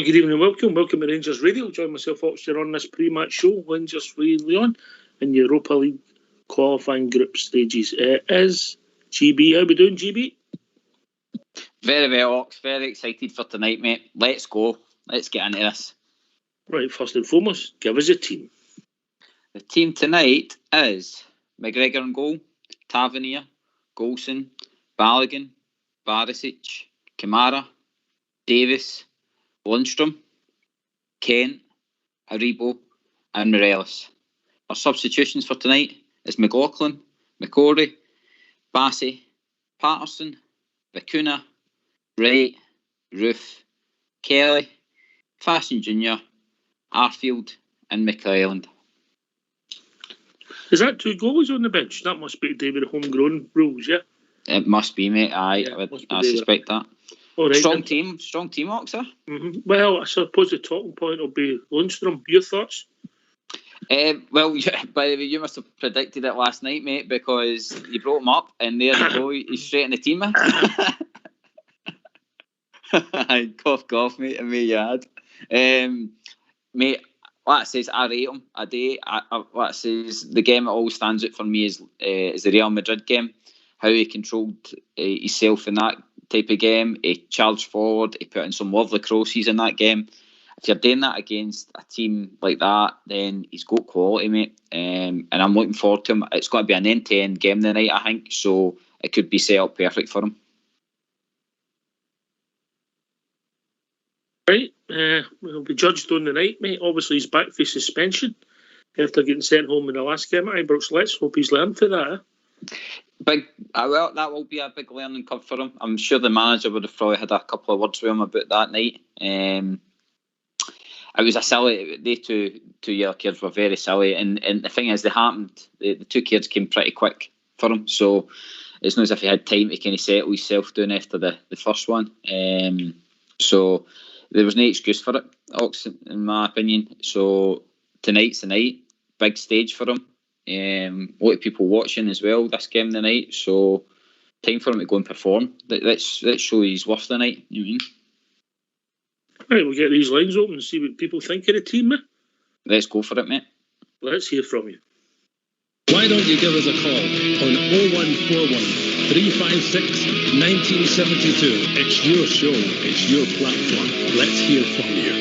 Well, good evening and welcome. Welcome to Rangers Radio. Join myself, Oxford, on this pre-match show. Rangers v Lyon in Europa League qualifying group stages. Is GB. How we doing, GB? Very well, Ox. Very excited for tonight, mate. Let's go. Let's get into this. Right, first and foremost, give us a team. The team tonight is McGregor in goal, Tavernier, Golson, Balogun, Barisic, Kamara, Davis, Lundstrom, Kent, Aribo and Morelos. Our substitutions for tonight is McLaughlin, McCorry, Bassey, Patterson, Vicuna, Wright, Roof, Kelly, Fashion Jr., Arfield and McClelland. Is that 2 goalies on the bench? That must be to do with the homegrown rules, yeah? It must be, mate. I suspect that. All right, strong team, Oxer. Mm-hmm. Well, I suppose the talking point will be Lundstrom. Your thoughts? Well, by the way, you must have predicted it last night, mate, because you brought him up, and there you go, he's straight in the team. cough, mate, and me you had. Mate, what it says, I rate him a day. What it says, the game that always stands out for me is the Real Madrid game. How he controlled himself in that type of game. He charged forward. He put in some lovely crosses in that game. If you're doing that against a team like that, then he's got quality, mate. And I'm looking forward to him. It's going to be an end-to-end game tonight, I think. So it could be set up perfect for him. Right, we'll be judged on the night, mate. Obviously, he's back for suspension after getting sent home in the last game at Ibrox. Let's hope he's learned for that. Well, that will be a big learning curve for him. I'm sure the manager would have probably had a couple of words with him about that night. It was a silly. They two year kids were very silly, and the thing is, they happened. The 2 kids came pretty quick for him, so it's not as if he had time to kind of settle himself down after the first one. So there was no excuse for it, Ox, in my opinion. So tonight's the night, big stage for him. A lot of people watching as well this game tonight, so time for him to go and perform. Let's show his worth tonight. You know what I mean? Right, we'll get these lines open and see what people think of the team, mate. Let's go for it, mate. Let's hear from you. Why don't you give us a call on 0141 356 1972. It's your show, it's your platform. Let's hear from you.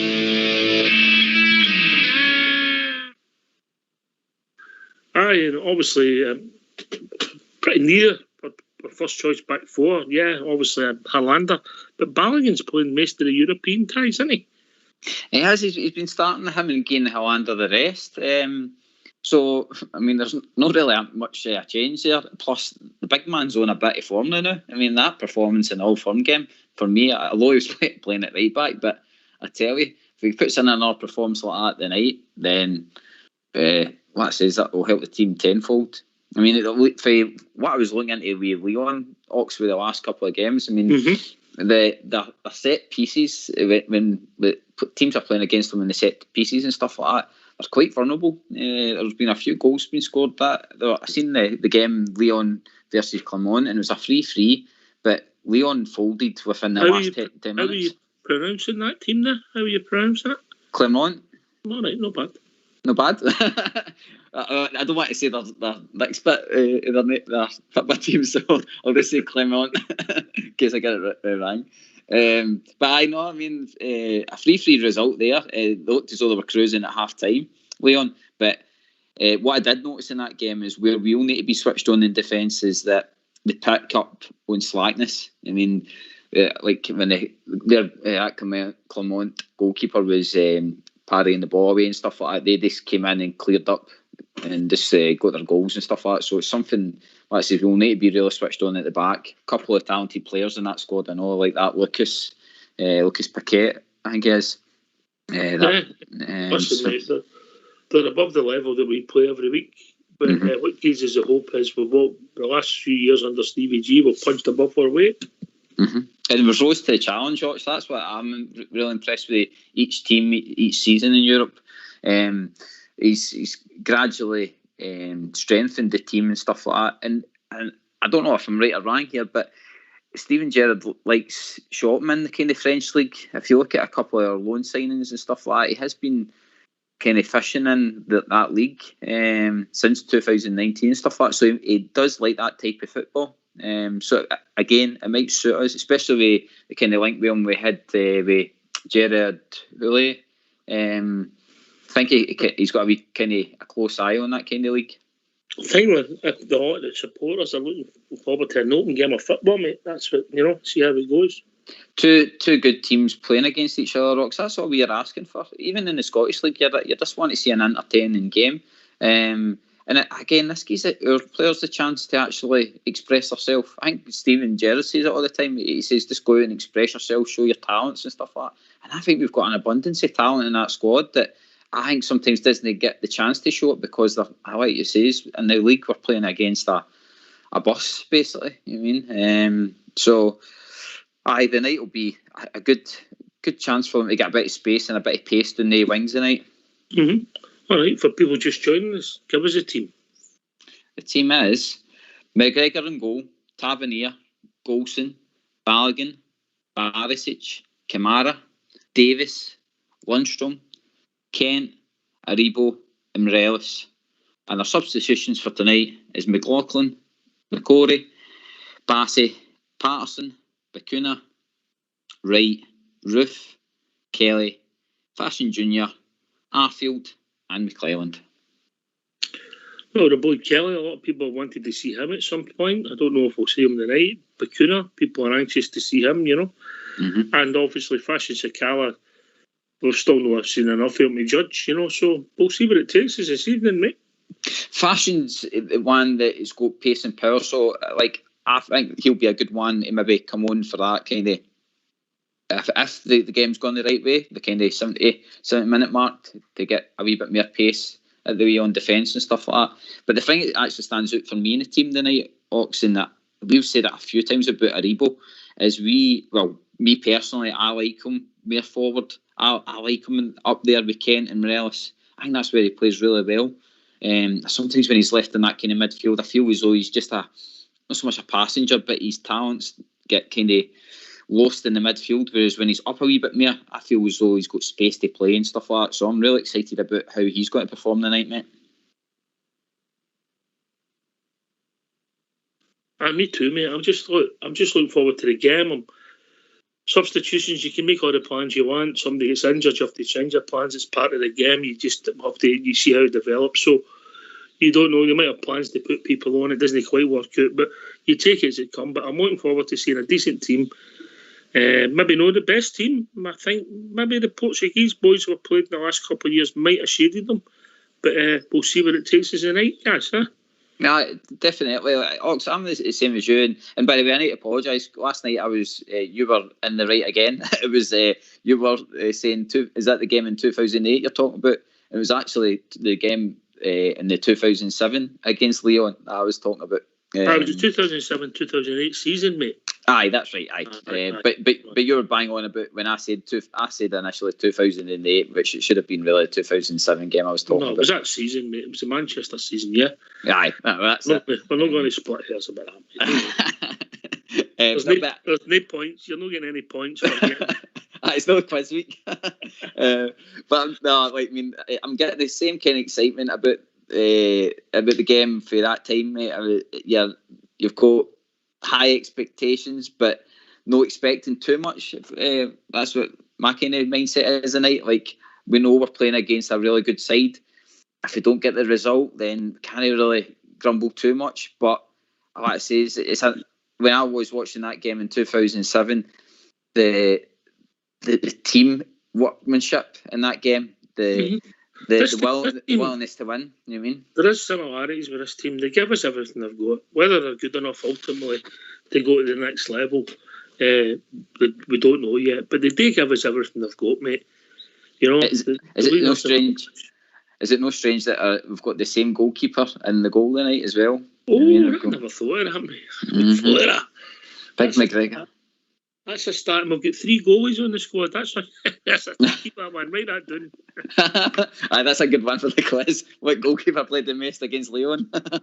Aye, and obviously pretty near our first choice back 4. Yeah, obviously Highlander. But Balogun's playing most of the European ties, isn't he? He has. He's been starting him and gaining Highlander the rest. So, I mean, there's not really much change there. Plus, the big man's on a bit of form now. I mean, that performance in the All-Firm game, for me, although he was playing it right back, but I tell you, if he puts in another performance like that tonight, then what it says, that will help the team tenfold. I mean, for what I was looking into with Lyon, Oxford, the last couple of games, I mean, the set pieces, when the teams are playing against them in the set pieces and stuff like that, they're quite vulnerable. There's been a few goals being scored. I seen the game Lyon versus Clermont, and it was a 3-3, but Lyon folded within the last 10 minutes. How are you pronouncing that team there? How are you pronouncing it? Clermont. All right, not bad. Not bad. I don't want to say their next bit their football team, so I'll just say Clermont in case I get it wrong. But I know, I mean, a 3-3 result there. They looked as though they were cruising at half time, Lyon. But what I did notice in that game is where we all need to be switched on in defence is that they pick up on slackness. I mean, like when their Clermont goalkeeper was parrying the ball away and stuff like that, they just came in and cleared up and just got their goals and stuff like that. So it's something, like I say, we'll need to be really switched on at the back. A couple of talented players in that squad, I know, like that Lucas Paquet, I think it is. Listen, mate, they're above the level that we play every week. But what gives us the hope is the last few years under Stevie G, we've punched above our weight. And we've rose to the challenge, Josh. That's what I'm really impressed with each team, each season in Europe. He's gradually strengthened the team and stuff like that. And I don't know if I'm right or wrong here, but Steven Gerrard likes shopping in the kind of French league. If you look at a couple of our loan signings and stuff like that, he has been kind of fishing in that league since 2019 and stuff like that. So he does like that type of football. So again, it might suit us, especially with the kind of link we had with Gerard Houllier. I think he's got to be kind of a close eye on that kind of league. Finally, if the supporters are looking forward to an open game of football, mate, that's what, see how it goes. Two good teams playing against each other, Rox. That's all we are asking for. Even in the Scottish League, you just want to see an entertaining game. And again, this gives our players the chance to actually express themselves. I think Steven Gerrard says it all the time. He says, just go out and express yourself, show your talents and stuff like that. And I think we've got an abundance of talent in that squad that I think sometimes doesn't get the chance to show it because, like you say, in the league we're playing against a bus, basically. You know what I mean? So, the night will be a good chance for them to get a bit of space and a bit of pace down the wings tonight. Mm-hmm. All right, for people just joining us, give us a team. The team is McGregor in goal, Tavernier, Golson, Balogun, Barisic, Kamara, Davis, Lundstrom, Kent, Aribo, and Morelos. And our substitutions for tonight is McLaughlin, McCory, Bassey, Patterson, Bacuna, Wright, Roof, Kelly, Fashion Jr., Arfield, and McClelland. Well, the boy Kelly, a lot of people wanted to see him at some point. I don't know if we'll see him tonight. Bacuna, people are anxious to see him, Mm-hmm. And obviously Fashion Sakala, we've still not seen enough of him to judge, so we'll see what it takes us this evening, mate. Fashion's the one that has got pace and power, so I think he'll be a good one to maybe come on for that kind of, if the game's gone the right way, the kind of 70 minute mark to get a wee bit more pace at the way on defence and stuff like that. But the thing that actually stands out for me in the team tonight, Ox, and that we've said it a few times about Aribo, is me personally, I like him more forward. I like him up there with Kent and Morelos. I think that's where he plays really well. Sometimes when he's left in that kind of midfield, I feel as though he's just not so much a passenger, but his talents get kind of lost in the midfield. Whereas when he's up a wee bit more, I feel as though he's got space to play and stuff like that. So I'm really excited about how he's going to perform tonight, mate. Me too, mate. I'm just looking forward to the game. Substitutions, you can make all the plans you want. Somebody gets injured, you have to change your plans. It's part of the game. You just have to see how it develops. So you don't know. You might have plans to put people on. It doesn't quite work out, but you take it as it comes. But I'm looking forward to seeing a decent team. Maybe not the best team. I think maybe the Portuguese boys who have played in the last couple of years might have shaded them. But we'll see what it takes us tonight, guys. Huh? No, definitely. Ox, I'm the same as you. And by the way, I need to apologise. Last night I was, you were in the right again. It was, you were saying, is that the game in 2008 you're talking about? It was actually the game in the 2007 against Lyon that I was talking about. It was the 2007-2008 season, mate. Aye, that's right. Aye, but you were bang on about when I said initially 2008, which it should have been really the 2007 game I was talking about. No, it was that season, mate. It was the Manchester season, yeah. Aye, that's it. We're not going to split hairs about that. There's no points. You're not getting any points for it. It's not quiz week. But no, I'm getting the same kind of excitement about the game for that time, mate. You've got high expectations, but no expecting too much. That's what my kind of mindset is tonight. We know we're playing against a really good side. If we don't get the result, then can't really grumble too much. But like I say, when I was watching that game in 2007, the team workmanship in that game, the willingness to win, you know what I mean? There is similarities with this team. They give us everything they've got. Whether they're good enough ultimately to go to the next level, we don't know yet. But they do give us everything they've got, mate. Is it no strange that we've got the same goalkeeper in the goal tonight as well? Oh, I never thought of that, mate. Big McGregor. That's a start. We've got 3 goalies on the squad. That's a keep that one. Write that down. Aye, that's a good one for the quiz. What goalkeeper played the most against Lyon? But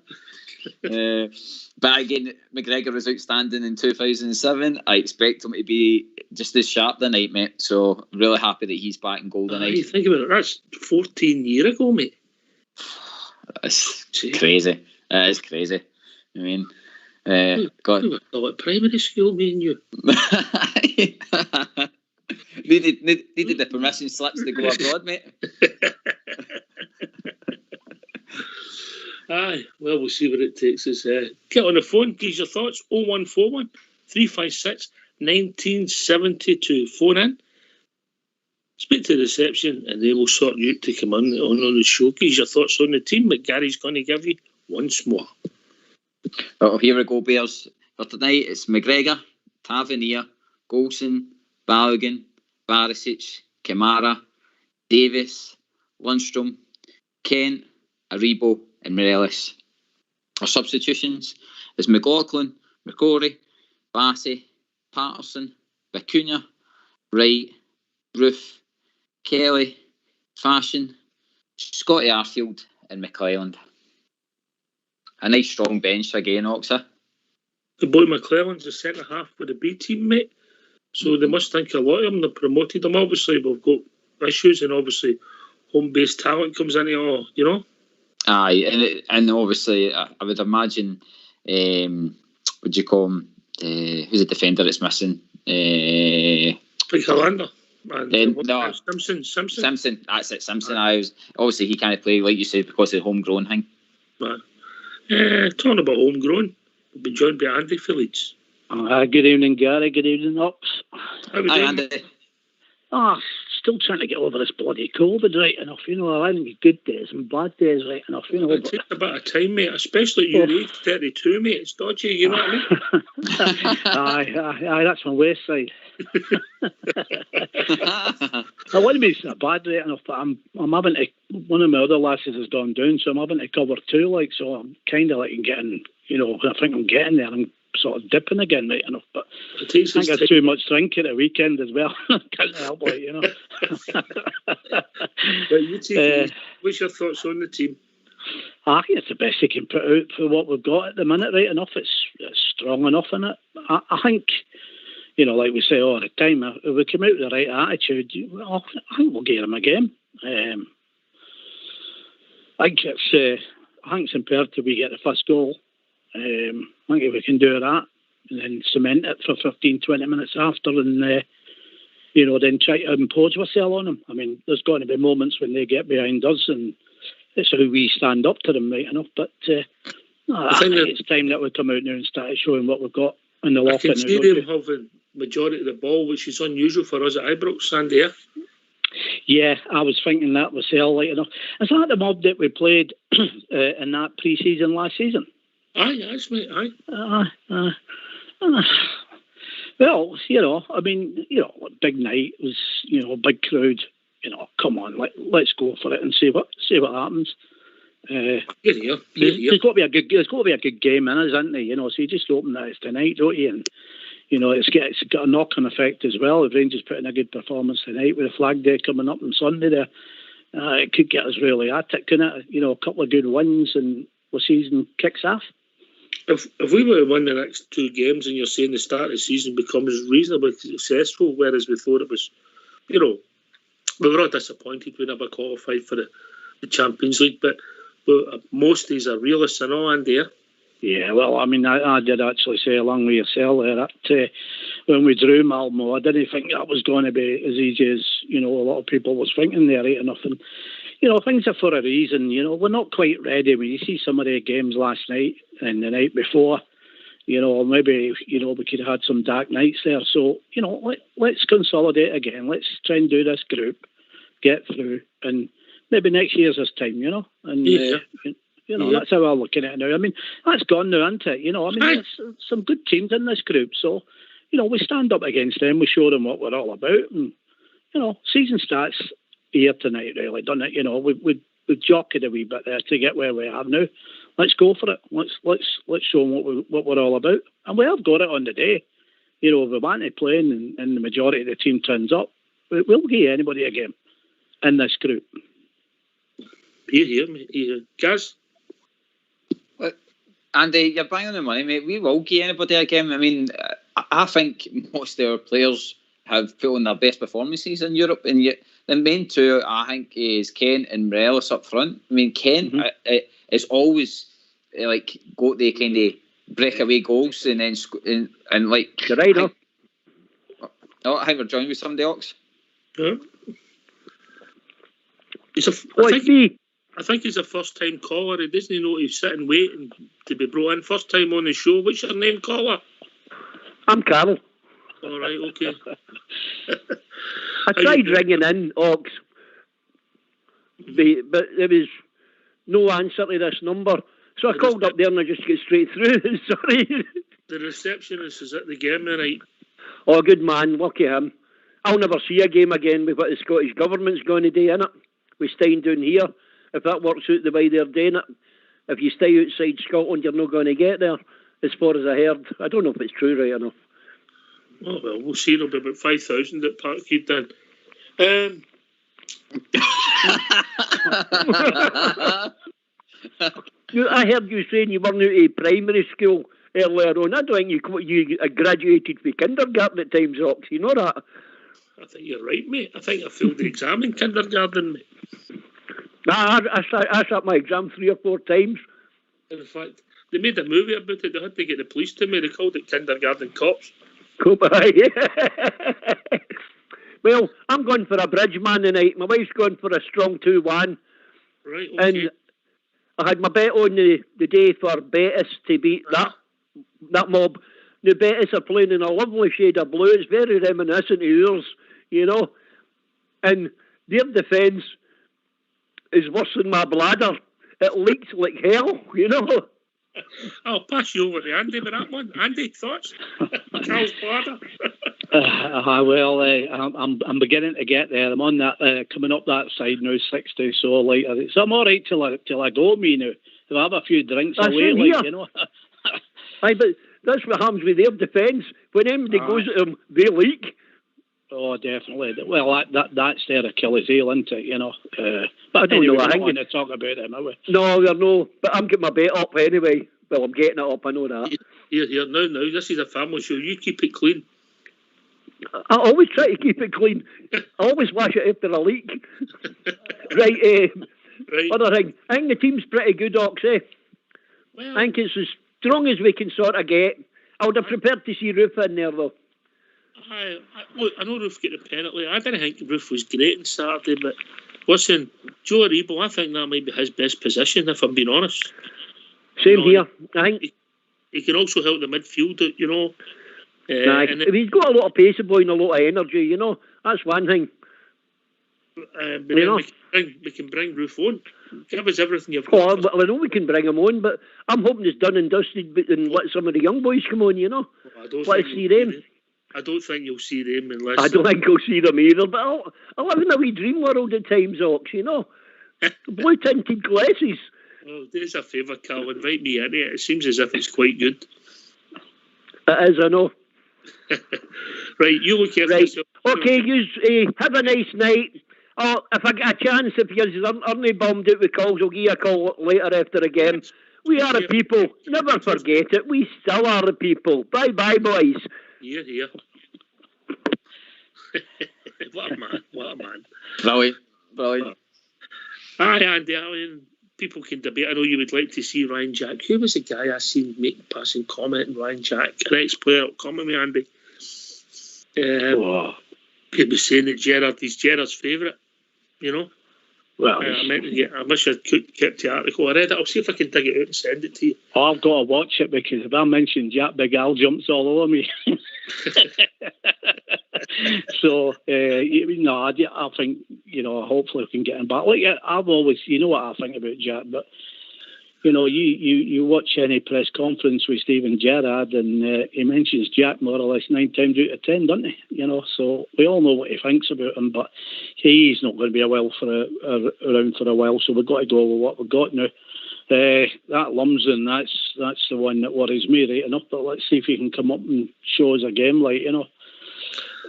again, McGregor was outstanding in 2007. I expect him to be just as sharp tonight, mate. So really happy that he's back in goal tonight. You think about it, that's 14 years ago, mate. That's crazy. It is crazy. I mean, God. We were still at primary school, me and you. needed the permission slips to go abroad, mate. Aye, well, we'll see where it takes us. Get on the phone, give your thoughts. 0141 356 1972. Phone in, speak to the reception, and they will sort you out to come on the show. Give your thoughts on the team that Gary's going to give you once more. Oh, here we go, Bears. For tonight, it's McGregor, Tavernier, Golson, Balogun, Barisic, Kamara, Davis, Lundstrom, Kent, Aribo, and Morelos. Our substitutions is McLaughlin, McCrory, Bassey, Patterson, Vicuña, Wright, Roof, Kelly, Fashion, Scotty Arfield, and McClelland. A nice strong bench again, Oxa. The boy McClelland's the centre half with the B team, mate. So they must think a lot of him. They promoted him. Obviously, we've got issues, and obviously, home-based talent comes into all, you know. Aye, and obviously, I would imagine, what do you call him? Who's the defender that's missing? Like Hollander. No, Simpson. That's it, Simpson. Obviously, he can't play, like you said, because of the homegrown thing. Talking about homegrown, we've been joined by Andy for Leeds. Good evening, Gary. Good evening, Ox. How we doing? Andy. Still trying to get over this bloody COVID right enough. You know, I think good days and bad days right enough. You know, it takes a bit of time, mate. Especially at your age, 32, mate. It's dodgy. You know what I mean? aye, that's my waist side. I wouldn't be so bad right enough, but I'm having to. One of my other lasses has gone down, so I'm having to cover 2. Like, so I'm kind of like getting. You know, I think I'm getting there. I'm sort of dipping again right enough, but I think there's too much drink at the weekend as well. Can't help it, you know. But you take what's your thoughts on the team? I think it's the best they can put out for what we've got at the minute, right enough. It's strong enough in it. I think, you know, like we say all the time, if we come out with the right attitude, I think we'll get them a game. I think it's imperative we get the first goal. I think if we can do that and then cement it for 15-20 minutes after and, you know, then try to impose ourselves on them. I mean, there's going to be moments when they get behind us and it's how we stand up to them right enough. But I think it's time that we come out now and start showing what we've got in the loft. I can see them having majority of the ball, which is unusual for us at Ibrox, Sandy. Yeah, I was thinking that myself, like enough. Is that the mob that we played in that pre-season last season? Aye, that's mate, aye. Well, you know, I mean, you know, big night was, you know, big crowd. You know, come on, let's go for it and see what happens. There's got to be a good game in it, isn't there? You know, so you just hoping that it's tonight, don't you? And you know, it's got a knock-on effect as well. If Rangers put in a good performance tonight with the Flag Day coming up on Sunday, there, it could get us really at it, couldn't it? You know, a couple of good wins and the season kicks off. If we were to win the next 2 games and you're saying the start of the season becomes reasonably successful, whereas we thought it was, you know, we were all disappointed we never qualified for the Champions League, but most of these are realists and all, and there. Yeah, well, I mean, I did actually say along with yourself there that when we drew Malmo, I didn't think that was going to be as easy as, you know, a lot of people was thinking there, right enough. And, you know, things are for a reason. You know, we're not quite ready. When you see some of the games last night and the night before, you know, maybe, you know, we could have had some dark nights there. So, you know, let's consolidate again. Let's try and do this group, get through, and maybe next year's this time, you know. And, you know, that's how I'm looking at it now. I mean, that's gone now, isn't it? You know, I mean, there's some good teams in this group. So, you know, we stand up against them. We show them what we're all about. And, you know, season starts here tonight, really, doesn't it? You know, we've jockeyed a wee bit there to get where we are now. Let's go for it. Let's show them what we're all about. And we have got it on the day. you know, if we want to play and the majority of the team turns up, we'll give anybody a game in this group. Here, mate. Here. Gaz? Andy, you're banging the money, mate. We will give anybody a game. I mean, I think most of our players have put on their best performances in Europe, and yet the main two, I think, is Kent and Morelos up front. I mean, Kent is always like got the kind of breakaway goals and then and like. You're right, huh? I think we're joined with somebody else. Yeah. I think he's a first-time caller. He doesn't know he's sitting waiting to be brought in. First time on the show. What's your name, caller? I'm Carol. All right, okay. I tried ringing in, Ox, but there was no answer to this number. So I called up there and I just get straight through. Sorry. The receptionist is at the game tonight. Oh, good man. Lucky him. I'll never see a game again with what the Scottish Government's going to do, innit? We're staying down here. If that works out the way they're doing it, if you stay outside Scotland, you're not going to get there, as far as I heard. I don't know if it's true right enough. Oh, well, we'll see. There'll be about 5,000 at Parkhead then. I heard you saying you weren't out of primary school earlier on. I don't think you graduated from kindergarten at times, Ox. You know that? I think you're right, mate. I think I failed the exam in kindergarten, mate. Nah, I sat my exam 3 or 4 times. In fact, they made a movie about it. They had to get the police to me. They called it Kindergarten Cops. Well, I'm going for a bridge man tonight. My wife's going for a strong 2-1. Right, okay. And I had my bet on the day for Betis to beat that mob. The Betis are playing in a lovely shade of blue. It's very reminiscent of ours, you know. And their defence is worse than my bladder. It leaks like hell, you know. I'll pass you over to Andy with that one. Andy, thoughts? Charles bladder. I'm beginning to get there. I'm on that coming up that side now, 60. So like, so I'm all right till I go. Me now. If I have a few drinks away, like, you know. Aye, but that's what happens with their defence. When anybody goes at them, they leak. Oh, definitely. Well, that's their Achilles heel, isn't it? You know. But I don't know. I think we're going to talk about them, are we? No, we're no. But I'm getting my bet up anyway. Well, I'm getting it up. I know that. Here, now. This is a family show. You keep it clean. I always try to keep it clean. I always wash it after a leak. Right. Right. Other thing. I think the team's pretty good, Ox. Well, I think it's as strong as we can sort of get. I would have prepared to see Roof in there, though. Look, I know Roof get the penalty. I didn't think Roof was great on Saturday, but listen, Joe Aribo, I think that might be his best position, if I'm being honest. Same here. I think he can also help the midfield, you know. He's got a lot of pace about and a lot of energy, you know. That's one thing. But you know? we can bring Roof on. Give us everything you've got. I know we can bring him on, but I'm hoping it's done and dusted and let some of the young boys come on, you know. Let's see them. I don't think you'll see them unless... I don't think you'll see them either, but I live in a wee dream world at times, Ox, you know. Blue-tinted glasses. Oh, do us a favour, Carl. Invite me in it. It seems as if it's quite good. It is, I know. Right, you look after yourself. Okay, you have a nice night. Oh, if I get a chance, if you're only bummed out with calls, I'll give you a call later after the game. We are the people. Never forget it. We still are the people. Bye-bye, boys. Here. What a man. Brilliant. Aye, Andy, I mean, people can debate. I know you would like to see Ryan Jack. Who was the guy I seen make a passing comment on Ryan Jack? An ex-player. Come with me, Andy. He was saying that Gerrard is Gerrard's favourite, you know. Well, I wish I'd kept the article. I read it. I'll see if I can dig it out and send it to you. Oh, I've got to watch it because if I mention Jack, Big Al jumps all over me. So, I think, you know, hopefully we can get him back. Like, I've always, you know what I think about Jack, but, you know, you watch any press conference with Steven Gerrard and he mentions Jack more or less 9 times out of 10, doesn't he? You know, so we all know what he thinks about him, but he's not going to be around for a while, so we've got to go with what we've got now. That Lumsden, that's the one that worries me right enough. But let's see if he can come up and show us a game, like, you know.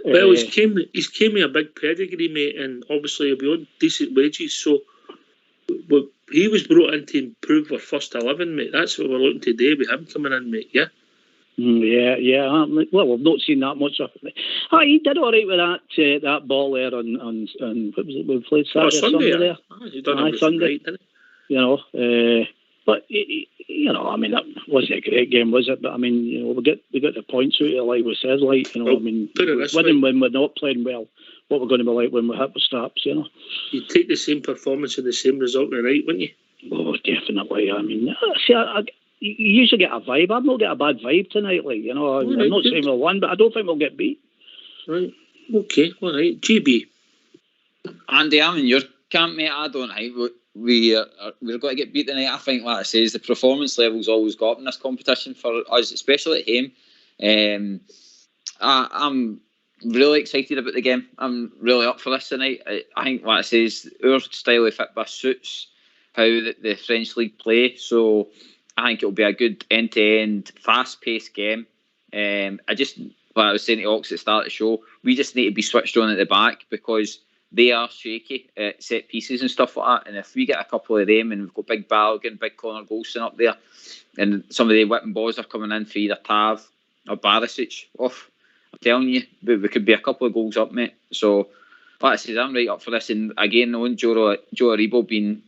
Well, he's came with a big pedigree, mate, and obviously he'll be on decent wages. So he was brought in to improve our first 11, mate. That's what we're looking to do with him coming in, mate. Yeah. Yeah. Well, we've not seen that much of it. He did all right with that ball there on what was it? We played Saturday or Sunday there. He done everything Sunday. right, didn't he? You know, but you know, I mean, that wasn't a great game, was it? But I mean, you know, we got the points out of it, like we said, like, you know, Well, I mean, put it this winning way. when we're not playing well, what we're going to be like when we hit the straps, you know. You'd take the same performance and the same result tonight, wouldn't you? Oh, definitely. I mean, see, you usually get a vibe. I've not got a bad vibe tonight, like, you know. I'm not saying we'll win, but I don't think we'll get beat. Right. Okay. All right. GB. Andy, I'm in your camp, mate. I don't think we're going to get beat tonight. I think, like I says, the performance level's always got up in this competition for us, especially at home. I'm really excited about the game. I'm really up for this tonight. I think, like I says, our style of football suits how the French league play. So I think it'll be a good end-to-end, fast-paced game. I just, like I was saying to Ox at the start of the show, we just need to be switched on at the back because they are shaky at set pieces and stuff like that. And if we get a couple of them and we've got big Balogun, big Connor Golson up there, and some of the whipping balls are coming in for either Tav or Barisic, I'm telling you, we could be a couple of goals up, mate. So, like I said, I'm right up for this. And again, knowing Joe Aribo being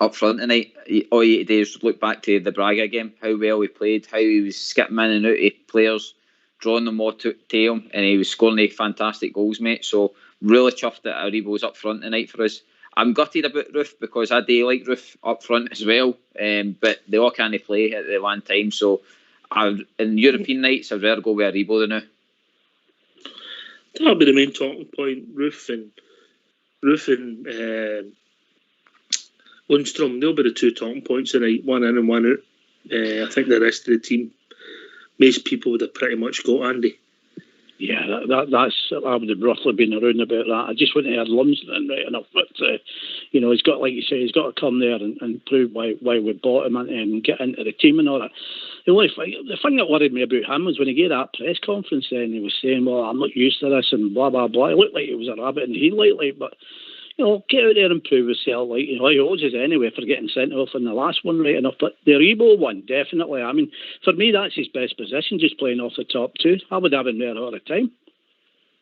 up front tonight, all you had to do is look back to the Braga game, how well he played, how he was skipping in and out of players, drawing them all to him, and he was scoring fantastic goals, mate. So, really chuffed that Aribo's up front tonight for us. I'm gutted about Roof because I do like Roof up front as well, but they all can't play at the one time. So, in European nights, I'd rather go with Aribo than now. That'll be the main talking point. Roof and Lundstrom, they'll be the two talking points tonight, one in and one out. I think the rest of the team, most people would have pretty much got Andy. Yeah, that's I would have roughly been around about that. I just wouldn't have had Lumsden in right enough, but you know, he's got, like you say, he's got to come there and prove why we bought him and get into the team and all that. The thing that worried me about him was when he gave that press conference then he was saying, well, I'm not used to this and blah blah blah. It looked like he was a rabbit in the headlight, like, but you know, get out there and prove yourself. Like, you know, he owes us anyway for getting sent off in the last one, right enough. But the Aribo one, definitely. I mean, for me, that's his best position, just playing off the top two. I would have him there all the time.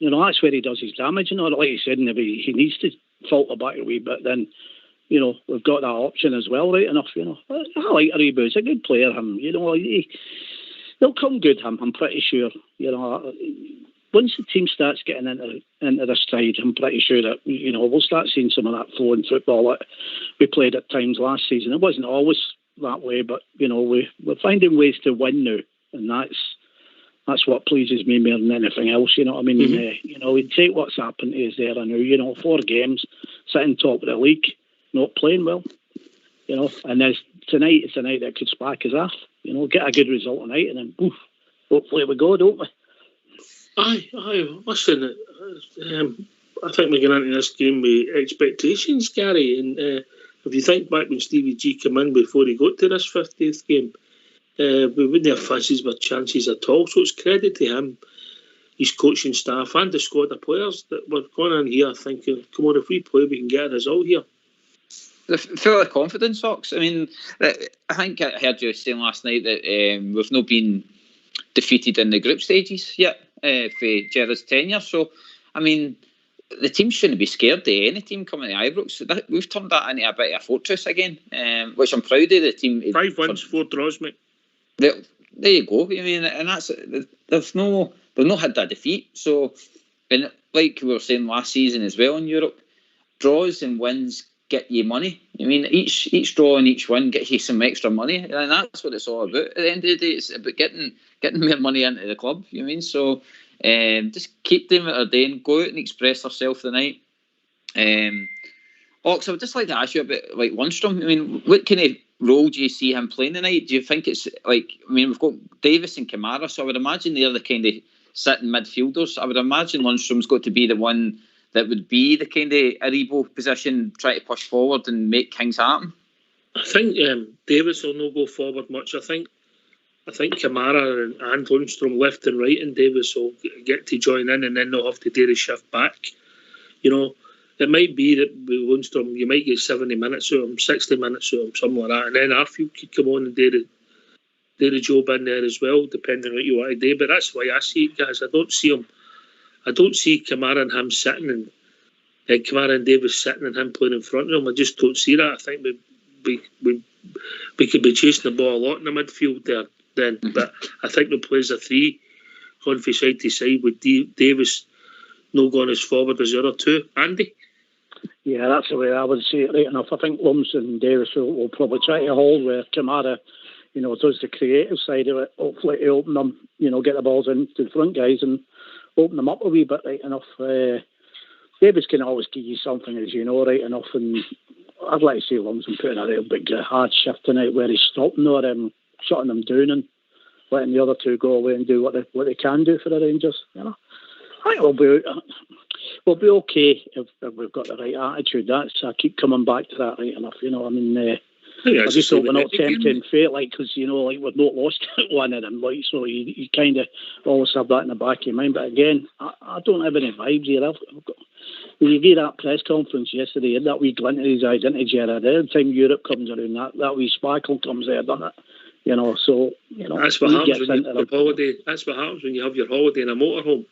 You know, that's where he does his damage. And all, like you said, maybe he needs to falter back a wee bit. Then, you know, we've got that option as well, right enough. You know, I like Aribo. He's a good player. Him, you know, he'll come good. I'm pretty sure. You know. Once the team starts getting into their stride, I'm pretty sure that, you know, we'll start seeing some of that flowing football that we played at times last season. It wasn't always that way, but, you know, we're finding ways to win now, and that's what pleases me more than anything else. You know what I mean? Mm-hmm. You know, we take what's happened to us there and now. You know, 4 games, sitting top of the league, not playing well. You know, and there's tonight is a night that could spark us off. You know, get a good result tonight, and then poof, hopefully we go, don't we? Aye. Listen, I think we're going into this game with expectations, Gary. And if you think back when Stevie G came in before he got to this 50th game, we wouldn't have fancies with chances at all. So it's credit to him, his coaching staff, and the squad of players that were going in here thinking, come on, if we play, we can get a result here. Full of confidence, Ox. I mean, I think I heard you saying last night that we've not been defeated in the group stages yet for Gerrard's tenure. So, I mean, the team shouldn't be scared of any team coming to Ibrox. We've turned that into a bit of a fortress again, which I'm proud of the team. 5 wins, 4 draws, mate. There you go. I mean, and that's they've not had that defeat. So, and like we were saying last season as well in Europe, draws and wins get you money. I mean, each draw and each win gets you some extra money, and that's what it's all about. At the end of the day, it's about getting more money into the club. You know what I mean? So just keep doing what they're doing. Go out and express yourself tonight. Ox, I would just like to ask you about like Lundstrom. I mean, what kind of role do you see him playing tonight? Do you think it's like? I mean, we've got Davis and Kamara, so I would imagine they're the kind of sitting midfielders. I would imagine Lundstrom's got to be the one that would be the kind of Aribo position, try to push forward and make things happen. I think Davis will not go forward much. I think Kamara and Lundstrom left and right, and Davis will get to join in, and then they'll have to do the shift back. You know, it might be that with Lundstrom, you might get 70 minutes out of him, 60 minutes out of him, something like that, and then Arfield could come on and do the job in there as well, depending on what you want to do. But that's why I see it, guys. I don't see Kamara and him sitting, and Kamara and Davis sitting and him playing in front of him. I just don't see that. I think we could be chasing the ball a lot in the midfield there then. But I think the play as a three, going from side to side with Davis no going as forward as the other two. Andy? Yeah, that's the way I would see it, right enough. I think Lums and Davis will probably try to hold where Kamara, does the creative side of it, hopefully to open them, get the balls into the front guys and open them up a wee bit, right enough. Davis can always give you something, as you know, right enough, and I'd like to see Lumsden putting a real big hard shift tonight where he's stopping or shutting them down and letting the other two go away and do what they can do for the Rangers. I think we'll be okay if we've got the right attitude. I keep coming back to that, right enough. I just hope we're not tempting fate, because we've not lost one of them, so you kind of always have that in the back of your mind. But again, I don't have any vibes here. When you get that press conference yesterday, that wee glint of his eyes into Gerrard, every time Europe comes around, that wee sparkle comes there, doesn't it? That's what happens when you have holiday. That's what happens when you have your holiday in a motorhome.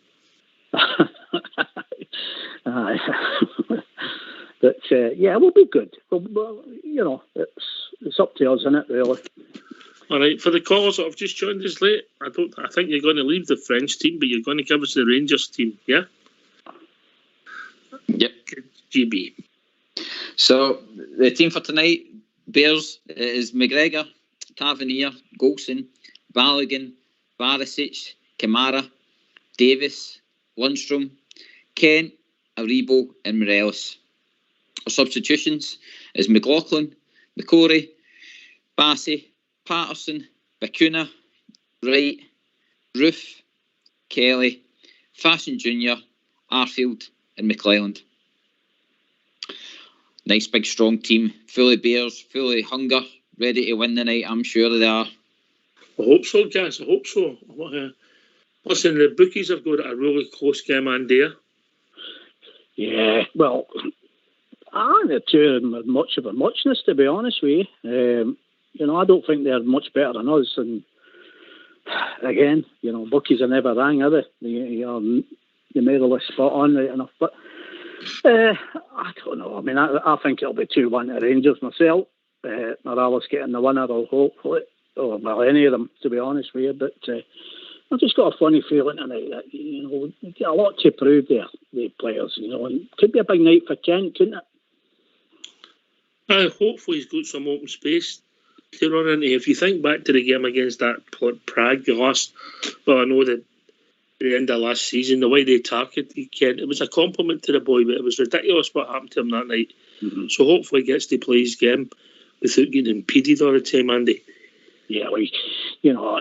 But we'll be good. Well, it's up to us, isn't it? Really. All right, for the callers that have just joined us late, I think you're going to leave the French team, but you're going to give us the Rangers team, yeah? Yep. GB. So the team for tonight, Bears, is McGregor, Tavernier, Golson, Balogun, Barisic, Kamara, Davis, Lundstrom, Kent, Aribo and Morelos. Our substitutions is McLaughlin, McCory, Bassey, Patterson, Bacuna, Wright, Roof, Kelly, Fashion Jr., Arfield and McClelland. Nice big strong team, full of Bears, full of hunger, ready to win the night. I'm sure they are. I hope so, guys. I hope so. Listen, the bookies have got a really close game on there. Yeah, well, the two of them are much of a muchness, to be honest with you. I don't think they're much better than us. And again, bookies are never rang, are they? You made a list spot on right enough. But I don't know. I mean, I think it'll be 2-1 to Rangers myself. Morales getting the winner, or hopefully, or well, any of them, to be honest with you. But I've just got a funny feeling tonight that we've got a lot to prove there, the players. And it could be a big night for Kent, couldn't it? Hopefully he's got some open space to run into. If you think back to the game against that Prague, the last, I know that the end of last season, the way they targeted Kent, it was a compliment to the boy, but it was ridiculous what happened to him that night. Mm-hmm. So hopefully he gets to play his game without getting impeded all the time, Andy. Yeah,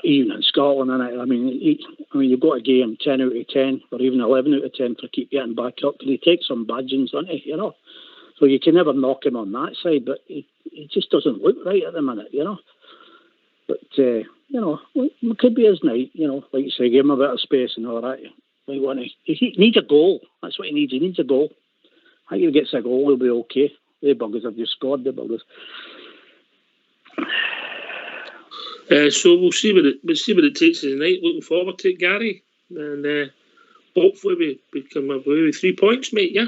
even in Scotland, I mean, you've got to give him 10 out of 10 or even 11 out of 10 for keep getting back up. Because he takes some badgings, doesn't he? So you can never knock him on that side, but he just doesn't look right at the minute, But, it could be his night, like you say, give him a bit of space and all that. He needs a goal. That's what he needs. He needs a goal. I think if he gets a goal, he'll be okay. The buggers have just scored, the buggers. So we'll see what it takes tonight. Looking forward to it, Gary. And hopefully we come away with 3 points, mate, yeah?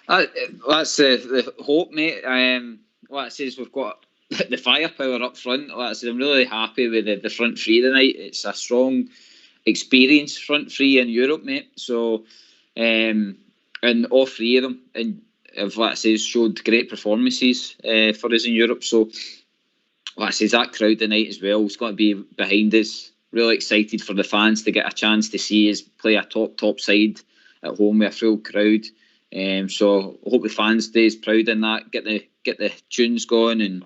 That's the hope, mate. Like I say, we've got the firepower up front. Like I said, I'm really happy with the front three tonight. It's a strong, experienced front three in Europe, mate. So, and all three of them, and have, like I say, showed great performances for us in Europe. So, like I say, that crowd tonight as well is going to be behind us. Really excited for the fans to get a chance to see us play a top side at home with a full crowd. So I hope the fans stays proud in that. Get the tunes going and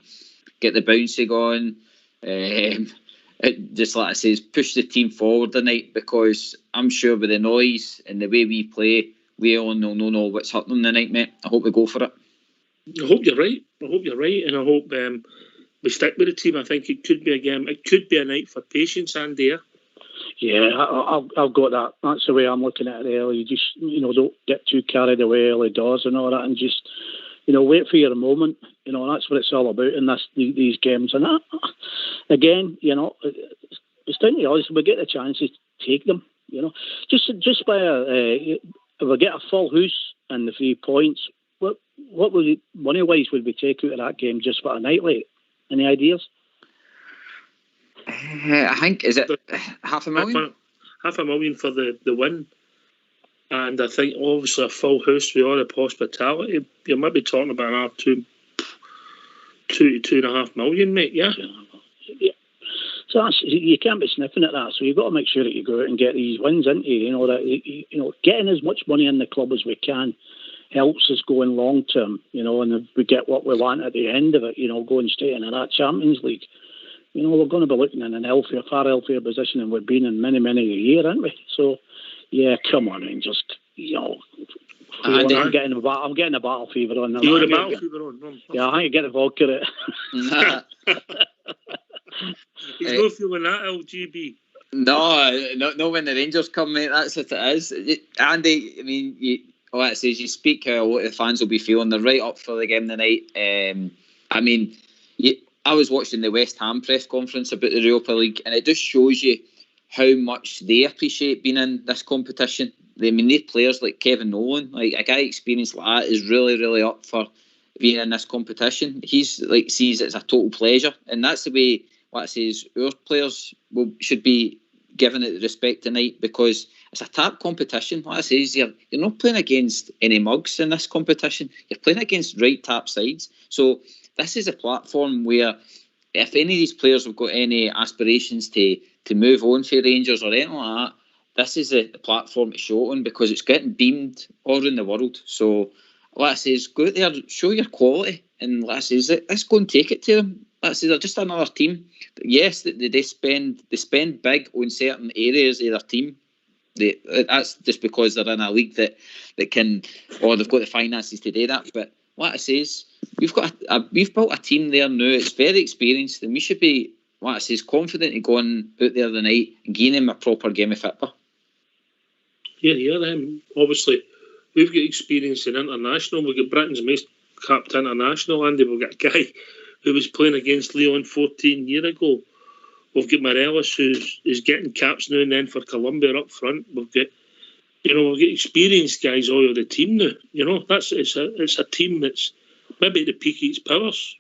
get the bouncy going. Just like I say, push the team forward tonight, because I'm sure with the noise and the way we play, we all know what's happening tonight, mate. I hope we go for it. I hope you're right. And I hope we stick with the team. I think it could be a game. It could be a night for patience, Andy. Yeah, I've got that. That's the way I'm looking at it early. You just, don't get too carried away early doors and all that, and just, wait for your moment. That's what it's all about in these games. And that, again, it's down to us. We get the chances to take them. Just by if we get a full house and the 3 points, what money-wise would we take out of that game just for a night like? Any ideas? I think, is it $500,000? $500,000 for the win. And I think obviously a full house with all the hospitality, you might be talking about another $2 to $2.5 million, mate. Yeah. So you can't be sniffing at that. So you've got to make sure that you go out and get these wins, into that getting as much money in the club as we can helps us going long term. And if we get what we want at the end of it, going straight into that Champions League. We're going to be looking in a far healthier position than we've been in many a year, aren't we? So, yeah, come on, Rangers. I'm getting a battle fever on. You got a battle fever on? Yeah, I think you get the vodka. He's not feeling that, LGB. No, when the Rangers come, mate, that's what it is. Andy, I mean, all that says you speak how a lot of the fans will be feeling. They're right up for the game tonight. I mean, I was watching the West Ham press conference about the Europa League, and it just shows you how much they appreciate being in this competition. I mean, they players like Kevin Nolan, like a guy experienced like that, is really up for being in this competition. He's sees it as a total pleasure, and that's the way what I say is our players should be given it the respect tonight, because it's a tap competition. Like I say, you're not playing against any mugs in this competition. You're playing against right tap sides. So this is a platform where if any of these players have got any aspirations to move on to Rangers or anything like that, this is the platform to show on, because it's getting beamed all around the world. So like I say, go out there, show your quality, and like I say, let's go and take it to them. Like I say, they're just another team. Yes, they spend big on certain areas of their team. That's just because they're in a league that can, or they've got the finances to do that. But what I say is, we've built a team there now. It's very experienced, and we should be, what I say, is confident in going out there tonight and giving them a proper game of football. Yeah. Obviously, we've got experience in international. We've got Britain's most capped international, and we've got a guy who was playing against Lyon 14 years ago. We've got Morelos, who's getting caps now and then for Colombia up front. We've got experienced guys all over the team now. It's a team that's maybe at the peak of its powers.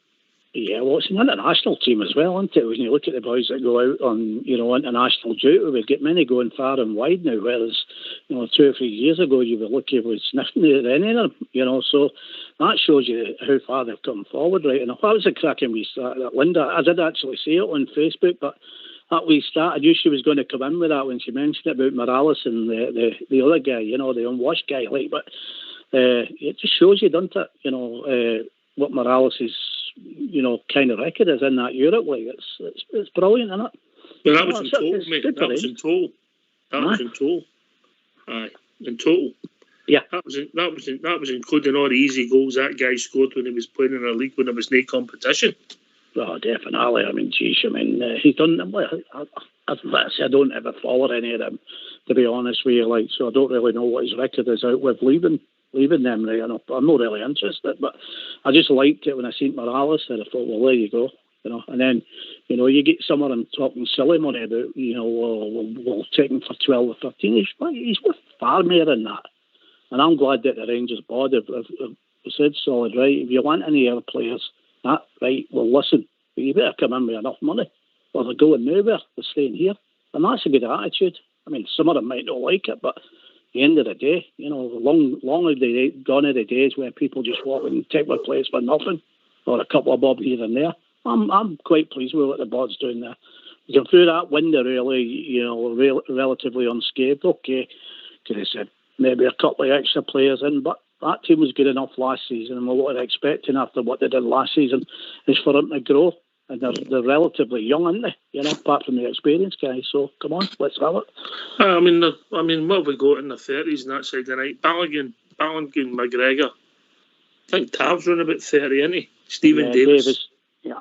Yeah, well, it's an international team as well, isn't it? When you look at the boys that go out on, international duty, we've got many going far and wide now, whereas, 2 or 3 years ago, you were lucky if we sniffing at any of them, so that shows you how far they've come forward, right? And that was a cracking wee start that Linda. I did actually see it on Facebook, but that wee start, I knew she was going to come in with that when she mentioned about Morales and the other guy, the unwashed guy, but it just shows you, doesn't it, what Morales is, kind of record is in that Europe league. It's brilliant, isn't it? Well, that was in total, mate. That was in total. Aye, in total. Yeah. That was including all the easy goals that guy scored when he was playing in a league when there was no competition. Oh, definitely. I mean, he's done them. I don't ever follow any of them, to be honest with you. So I don't really know what his record is out with leaving them, right? I'm not really interested, but I just liked it when I seen Morales there. I thought, well, there you go, And then, you get some of them talking silly money about, we'll take him for 12 or 13. He's worth far more than that. And I'm glad that the Rangers board have said solid, right? If you want any other players, right, well, listen, but you better come in with enough money, or they're going nowhere, they're staying here. And that's a good attitude. I mean, some of them might not like it, but at the end of the day, long gone are the days where people just walk and take my place for nothing, or a couple of bob here and there. I'm quite pleased with what the board's doing there. We come through that window really, relatively unscathed. Okay, could have said maybe a couple of extra players in, but that team was good enough last season, and what we're expecting after what they did last season is for them to grow. And they're relatively young, aren't they? Apart from the experienced guys. So come on, let's have it. I mean, what have we got in the 30s and that side of the night? Balogun, McGregor, think Tav's run about 30, isn't he? Stephen Davis. Yeah.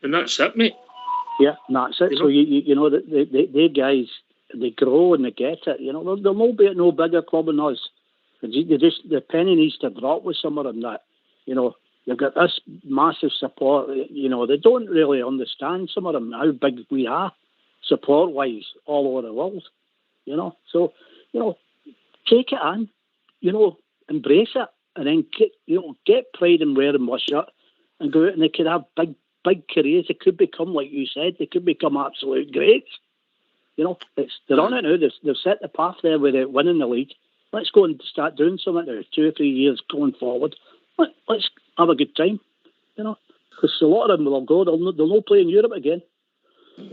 And that's it, mate. Yeah, and that's it. So, you know, the guys, they grow and they get it. You know, they'll not be at no bigger club than us. The penny needs to drop with some of them that, you know, they've got this massive support. You know, they don't really understand, some of them, how big we are, support-wise, all over the world. You know, so, you know, take it on, you know, embrace it, and then get pride in wearing my shirt and go out, and they could have big careers. They could become, like you said, they could become absolute greats. You know, they're on it now. They've set the path there with it, winning the league. Let's go and start doing something now. 2 or 3 years going forward. Let's have a good time. You know, because a lot of them will go. They'll not play in Europe again.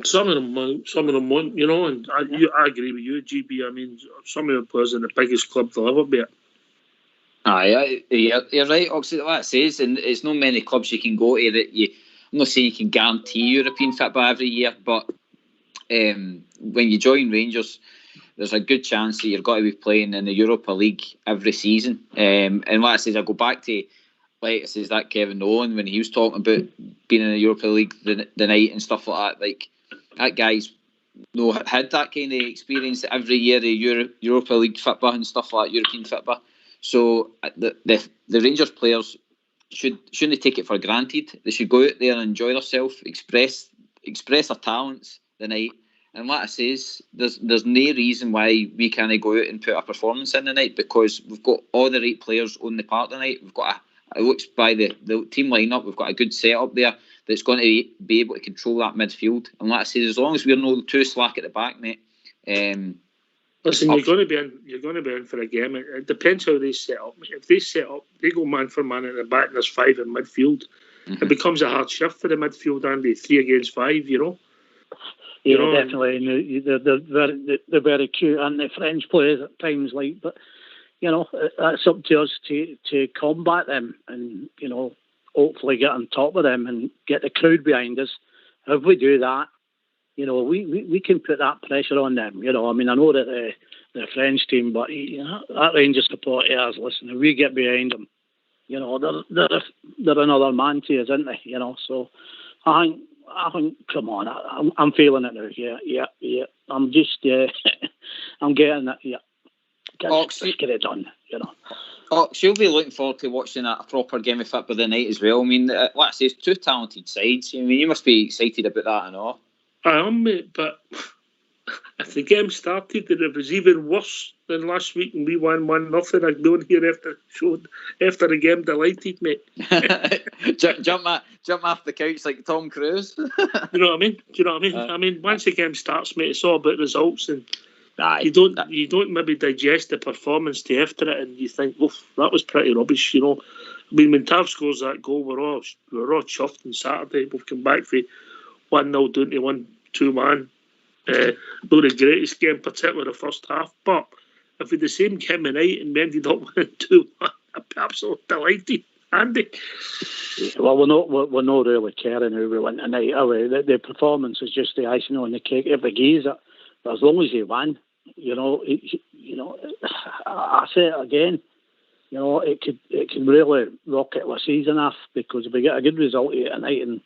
Some of them won't, you know, and I agree with you, GB. I mean, some of the players in the biggest club they'll ever be at. Aye, you're right, Oxley, what it says, and it's not many clubs you can go to that I'm not saying you can guarantee European football every year, but when you join Rangers, there's a good chance that you're going to be playing in the Europa League every season. And what I says, I go back to, like it says, that Kevin Nolan, when he was talking about being in the Europa League the night and stuff like that, like, that guy's had that kind of experience every year, the Europa League football and stuff like that, European football. So the Rangers players shouldn't take it for granted. They should go out there and enjoy themselves, express their talents the night. And like I says, there's no reason why we can't go out and put a performance in the night, because we've got all the right players on the park tonight. We've got it looks by the team lineup, we've got a good setup there that's going to be able to control that midfield. And like I say, as long as we're not too slack at the back, mate. Listen, you're going to be in for a game. It depends how they set up. If they set up, they go man for man at the back, and there's 5 in midfield. Mm-hmm. It becomes a hard shift for the midfield, Andy. 3 against 5, you know. Yeah, definitely. They're very cute, and the French players at times, like, but you know, that's up to us to combat them, and you know, hopefully get on top of them and get the crowd behind us. If we do that, you know, we can put that pressure on them. You know, I mean, I know that the French team, but you know, that Rangers support is, listen, if we get behind them, you know, they're another man to us, aren't they? You know, so I think, come on, I'm feeling it now. Yeah. I'm just, I'm getting it. Yeah, let's get it done. You know. Oh, she'll be looking forward to watching a proper game of football tonight as well. I mean, like I say, it's 2 talented sides. I mean, you must be excited about that and all. I am, mate, but if the game started and it was even worse than last week and we won 1-0, I'd go in here after the game delighted, mate. jump off the couch like Tom Cruise. You know what I mean? Do you know what I mean? I mean, once the game starts, mate, it's all about results, and you don't maybe digest the performance to after it, and you think, "Oof, that was pretty rubbish." You know, I mean, when Tav scores that goal, we're all chuffed on Saturday. We've come back for 1-0 down to 1-2 man. Not the greatest game, particularly the first half, but if we had the same game tonight and we ended up winning 2-1, I'd be absolutely delighted. Andy? Well, we're not really caring who we win tonight, are we? The performance is just the icing on the cake. If they gaze it, but as long as they win, you know, I say it again, you know, it could really rocket our season off, because if we get a good result here tonight, and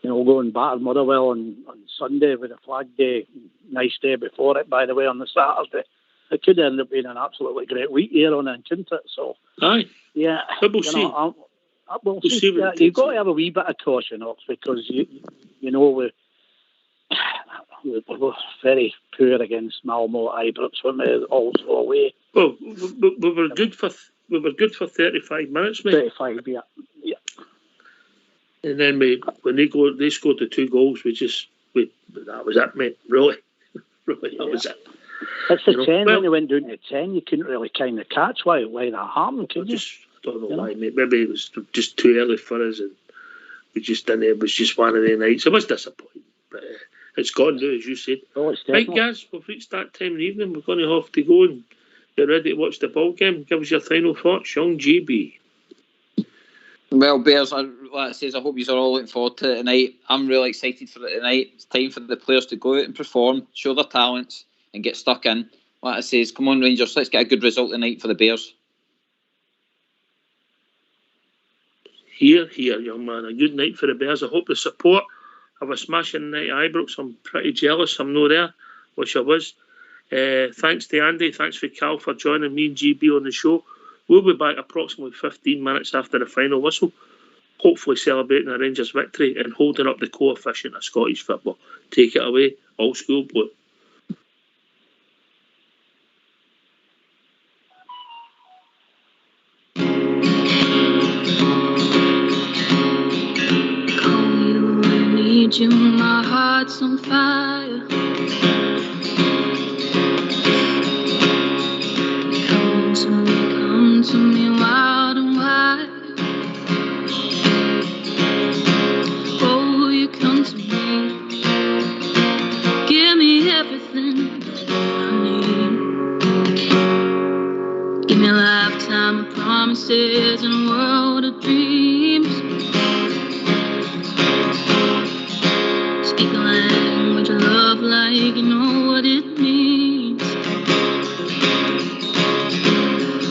you know, going back to Motherwell on Sunday with a flag day, nice day before it, by the way, on the Saturday, it could end up being an absolutely great week here on it, couldn't it? So, aye, yeah, we'll see. We'll see. Yeah, you've got to have a wee bit of caution, Ox, because you know we're very poor against Malmo at Ibrox when we're also away. Well, we were good for 35 minutes, mate. 35, yeah. And then when they scored the 2 goals, that was it, mate. Really, that was it. It's the 10 when they went down to 10. You couldn't really kind of catch why that happened, could you? I don't know why, mate. Maybe it was just too early for us, and we just didn't. It was just one of the nights. It was disappointing, but it's gone now, as you said. Oh, it's right, guys, we've reached that time in the evening. We're going to have to go and get ready to watch the ball game. Give us your final thoughts, young GB. Well, Bears, like I says, I hope you are all looking forward to it tonight. I'm really excited for it tonight. It's time for the players to go out and perform, show their talents, and get stuck in. Like I says, come on, Rangers, let's get a good result tonight for the Bears. Here, young man. A good night for the Bears. I hope the support of a smashing night at Ibrox. I'm pretty jealous. I'm not there. Wish I was. Thanks to Andy. Thanks for Cal for joining me and GB on the show. We'll be back approximately 15 minutes after the final whistle, hopefully celebrating a Rangers victory and holding up the coefficient of Scottish football. Take it away, Old School Blue. You, my heart's on fire. Come to me wild and wide. Oh, you come to me. Give me everything that I need. Give me a lifetime of promises and a world of dreams. Speak a language of love like you know what it means.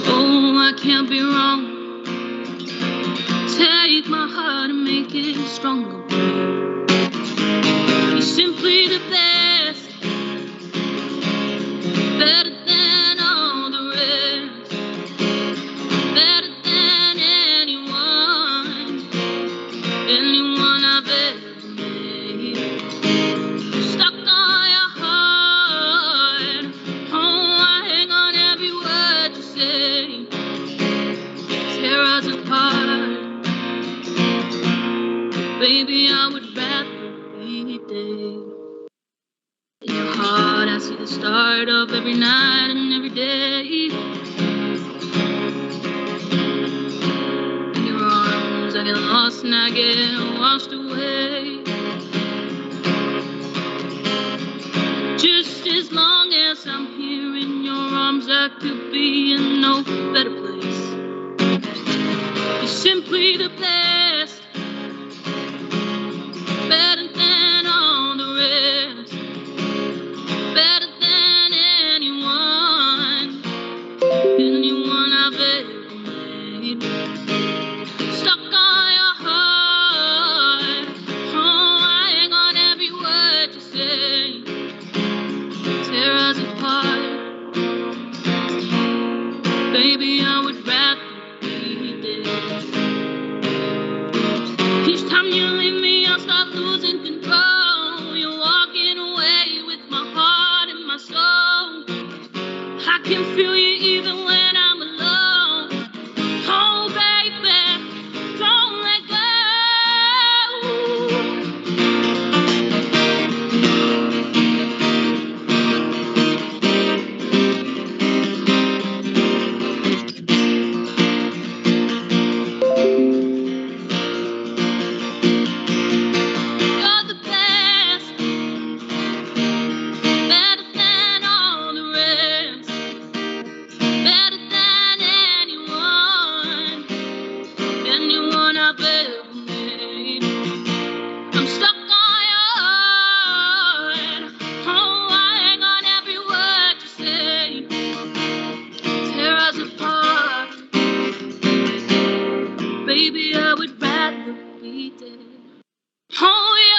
Oh, I can't be wrong. Take my heart and make it stronger. You're simply the best, better than all the rest, better than anyone I've ever. Baby, I would rather be dead. In your heart, I see the start of every night and every day. In your arms, I get lost and I get washed away. Just as long as I'm here in your arms, I could be in no better place. You're simply the best, better than all the rest, better than anyone I've ever made. Stuck on your heart, oh, I hang on every word you say. Tear us apart, baby, I would rather be dead. Each time you leave me, I start losing control. You're walking away with my heart and my soul. I can feel you even when I'm alone. Oh, baby, don't let go. You're the best, better than all the rest, better than anyone I've ever made. I'm stuck on your heart, oh, I hang on every word you say. Tear us apart, baby, I would rather be dead. Oh, yeah.